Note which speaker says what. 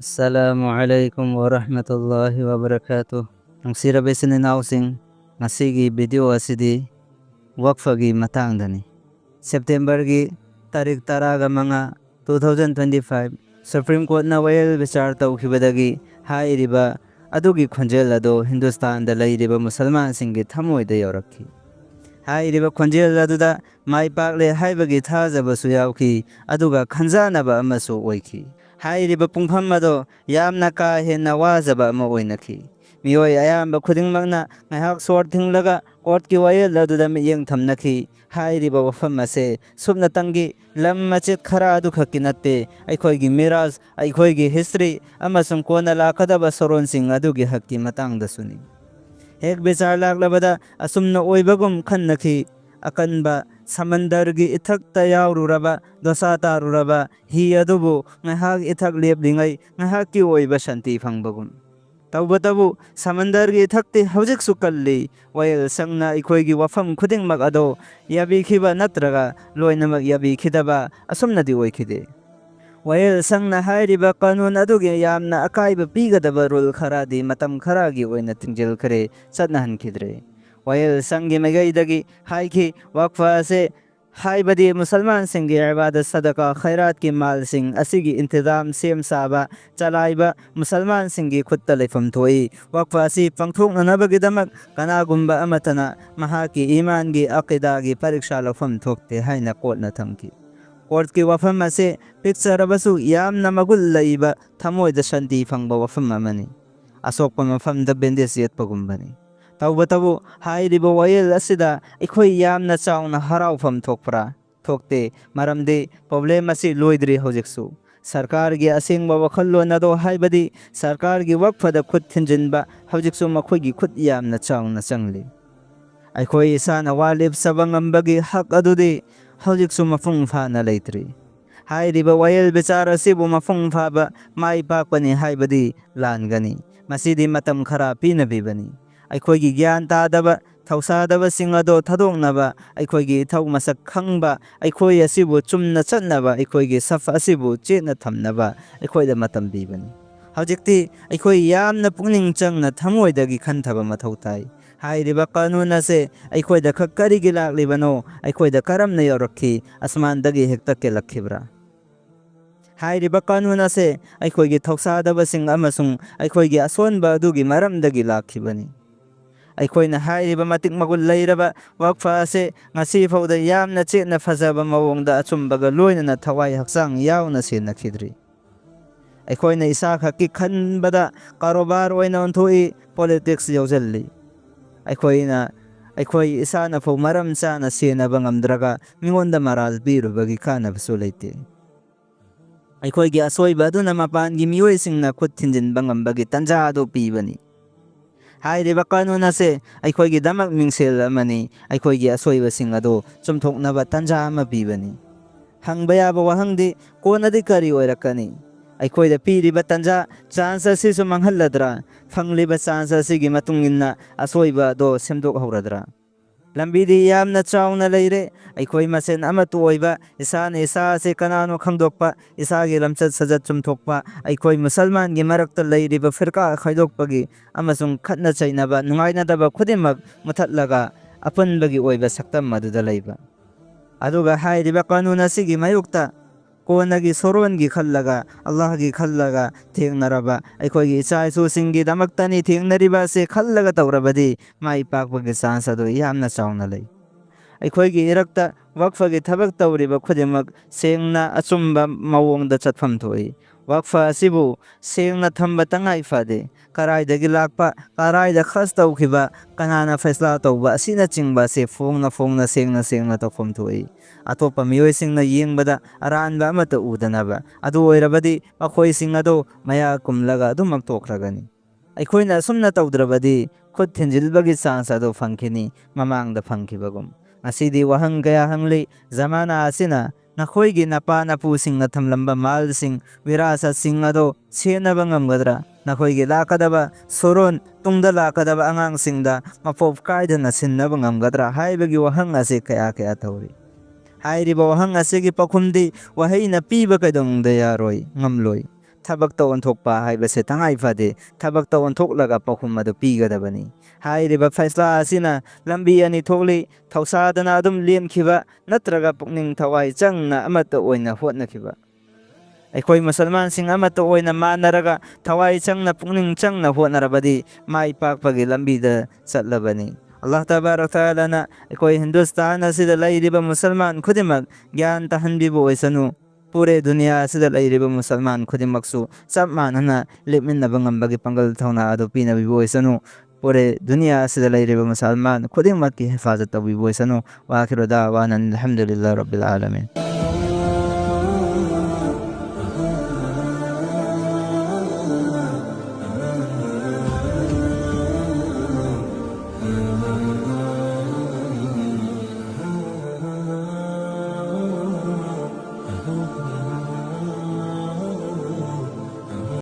Speaker 1: Assalamualaikum warahmatullahi wabarakatuh. Ang sirabesin ni nausing ngasigi video asidi Waqfagi matangdani. September gi tarik taraga mga 2025 Supreme Court na wayel bichar tawkhibadagi hairiba adugi khonjel ado Hindustan da lairiba Musalman singi thamoida yorakhi. Hairiba khonjel aduda mai pakle haibagi thazaba suyawki aduga khanjanaba amasu oikhi. Hairiba pungpham ado yamna ka henna wajaba ama oinakhi. Miyoi ayamba khudingmakna ngaihak sor thinglaga court ki wayel aduda miyeng thamnakhi. Hairiba wafam ase subna tangi lam machet khara adu khakki natte Ekhoigi miras Ekhoigi history amasung kona lakadaba soron sing adugi hakki matangda suni. Hek bichar laklabada asumna oibagum khannakhi akanba samandargi ithakta yaururaba dosa taruraba hi adubu ngahak ithak leplingai ngahaki oiba shanti phangbagum. Taubatabu samandargi ithakti hawjik sukalli wayel sangna Ekhoigi wafam khudingmak ado yabikhiba natraga loinamak yabikhidaba asumnadi oikhide. Wayel sangna hairiba kanun adugi yamna akaiba pigadaba rule kharadi matam kharagi oina tingjel khare chatnahankidre. Wayel sangi magaidagi haiki Waqf ase haibadi Musalman singi ibada sadaka khairat ki mal sing asigi intidam sem saba chalaiba Musalman singi khutta leifam thoi Waqf asi pangthok nanabagidamak kanagumba amatana mahaki iman gi aqida gi pariksha lofam thokte haina court na thamki. Court ki wafam ase picture abasu yamna magul laiba thamoida shanti phangba wafam amani. Asokpa mafam da bendes yet pagumbani. Taubatabu hairiba wayel asida Ekhoi yamna chawna haraufam thokpra thokte maramde problem asi loidri hojiksu sarkar gi asengba wakhallo nado haibadi sarkar gi Waqf da khut thinjinba hojiksu makhoi gi khut yamna chawna changli Ekhoi sana walib sabangambagi hak adudi hojiksu mafung phana leitri hairiba wayel bichara sibu mafung phaba mai pakpani haibadi langani masidi matam khara pinabibani Ekhoigi gyan tadaba Thousadaba singado thadongnaba Ekhoigi thau masak khangba Ekhoi asibu chumna chatnaba Ekhoigi safa asibu chetna thamnaba Ekhoida matam bibani. Hawjikti Ekhoi yamna pungning changna thamoidagi khanthaba mathau tai. Hairiba kanun ase Ekhoida kharigi laklibano Ekhoida karamna yorakhi asmandagi hekta kelakhibra. Hairiba kanun ase Ekhoigi Thousadaba sing amasung Ekhoigi asonba adugi maramdagi lakhibani. Ekhoina hairiba matik magul leiraba Waqf ase ngasi fawda yamna chetna fazaba mawongda achumbaga loinana thawai haksang yauna senakhidri. Ekhoina isa khaki khanbada karobar oina onthoi politics yawjalli. Ekhoi isana faw maram chana senaba ngamdraga mingonda maral birubagi khanabsu leite. Ekhoigi asoiba aduna mapangi miyoi singna khut thinjinba ngambagi tanja ado pibani. Hairiba kanun ase Ekhoigi damak mingsel amani Ekhoigi asoiba sing ado chumthoknaba tanja ama pibani. Hangba yaba wahangdi konadi kari oirakani. Ekhoida piriba tanja chance asisu manghalladra phangliba chance asigi matungina asoiba ado semdok hauradra. Lambidi yamna chawna leire Ekhoi masen amatu oiba isana isa ase kanano khangdokpa isagi lamchat sajat chumthokpa Ekhoi Musalman gi marakta leiriba firka khaidokpagi amasung khatna chainaba nungainadaba khudimak muthatlaga apanbagi oiba saktam maduda leiba. Aduga hairiba kanun asigi mayukta konagi soron gi khallaga Allah gi khallaga thengnaraba Ekhoigi icha isu singi damaktani thengnariba se khallaga tawrabadi mai pakbagi chance ado yamna chawna lei. Ekhoigi irakta Waqf gi thabak tawriba khudimak sengna achumba mawongda chatpham thoi. Waqf asibu sengna thamba tangai fade karaidagi lakpa karaida khas tawkhiba kanana faisla tawba asina chingba se phongna sengna tawpham thoi. Atopa miyoi singna yengbada aranba amata udanaba adu oirabadi makhoi sing ado maya kumlaga adu maktokragani. Ekhoina sumna tawdrabadi khut thinjilbagi chance ado phangkhini mamangda phangkhibagum. Asidi wahang kaya hangli zamana asina nakhoigi napa napu singna thamlamba mal sing wirasa sing ado senaba ngamgadra nakhoigi lakadaba soron tungda lakadaba angang singda mapop kaidana sinnaba ngamgadra haibagi wahang ase kaya tawri. Hairiba wahang asigi pakhumdi wahaina piba kaidong dayaroi ngamloi ꯊꯕꯛꯇ ꯑꯣꯟꯊꯣꯛꯄ ꯍꯥꯏꯕꯁꯦ ꯇꯉꯥꯏ ꯐꯗꯦ, ꯊꯕꯛꯇ ꯑꯣꯟꯊꯣꯛꯂꯒ ꯄꯥꯎꯈꯨꯝ ꯑꯗꯨ ꯄꯤꯒꯗꯕꯅꯤ꯫ ꯍꯥꯏꯔꯤꯕ ꯐꯩꯁꯂꯥ ꯑꯁꯤꯅ ꯂꯝꯕꯤ ꯑꯅꯤ ꯊꯣꯛꯂꯤ: ꯊꯧꯁꯥꯗꯅ ꯑꯗꯨꯝ ꯂꯦꯟꯈꯤꯕ ꯅꯠꯇ꯭ꯔꯒ ꯄꯨꯛꯅꯤꯡ ꯊꯋꯥꯏ ꯆꯪꯅ ꯑꯃꯠꯇ ꯑꯣꯏꯅ ꯍꯣꯠꯅꯈꯤꯕ꯫ ꯑꯩꯈꯣꯏ ꯃꯨꯁꯜꯃꯥꯟꯁꯤꯡ ꯑꯃꯠꯇ ꯑꯣꯏꯅ ꯃꯥꯟꯅꯔꯒ ꯊꯋꯥꯏ ꯆꯪꯅ ꯄꯨꯛꯅꯤꯡ ꯆꯪꯅ ꯍꯣꯠꯅꯔꯕꯗꯤ ꯃꯥꯏ ꯄꯥꯛꯄꯒꯤ ꯂꯝꯕꯤꯗ ꯆꯠꯂꯕꯅꯤ꯫ ꯑꯜꯂꯥꯍ ꯇꯕꯥꯔꯛ ꯇꯥꯂꯥꯅ ꯑꯩꯈꯣꯏ ꯍꯤꯟꯗꯨꯁꯇꯥꯟ ꯑꯁꯤꯗ ꯂꯩꯔꯤꯕ ꯃꯨꯁꯜꯃꯥꯟ ꯈꯨꯗꯤꯡꯃꯛ ꯒ꯭ꯌꯥꯟ ꯇꯥꯍꯟꯕꯤꯕ ꯑꯣꯏꯁꯅꯨ꯫ ꯄꯨꯔꯦ ꯗꯨꯅꯤꯌꯥ ꯑꯁꯤꯗ ꯂꯩꯔꯤꯕ ꯃꯨꯁꯜꯃꯥꯟ ꯈꯨꯗꯤꯡꯃꯛꯁꯨ ꯆꯞ ꯃꯥꯟꯅꯅ ꯂꯦꯞꯃꯤꯟꯅꯕ ꯉꯝꯕꯒꯤ ꯄꯥꯡꯒꯜ ꯊꯧꯅꯥ ꯑꯗꯨ ꯄꯤꯅꯕꯤꯕ ꯑꯣꯏꯁꯅꯨ꯫ ꯄꯨꯔꯦ ꯗꯨꯅꯤꯌꯥ ꯑꯁꯤꯗ ꯂꯩꯔꯤꯕ ꯃꯨꯁꯜꯃꯥꯟ ꯈꯨꯗꯤꯡꯃꯛꯀꯤ ꯍꯤꯐꯥꯖꯠ ꯇꯧꯕꯤꯕ ꯑꯣꯏꯁꯅꯨ꯫ ꯋꯥꯈꯤꯔꯨ ꯗꯥꯋꯥꯅ ꯑꯜꯍꯝꯗꯨꯂꯤꯜꯂꯥꯍꯤ ꯔബ്ꯕꯤꯜ ꯑꯥꯂꯃꯤꯟ꯫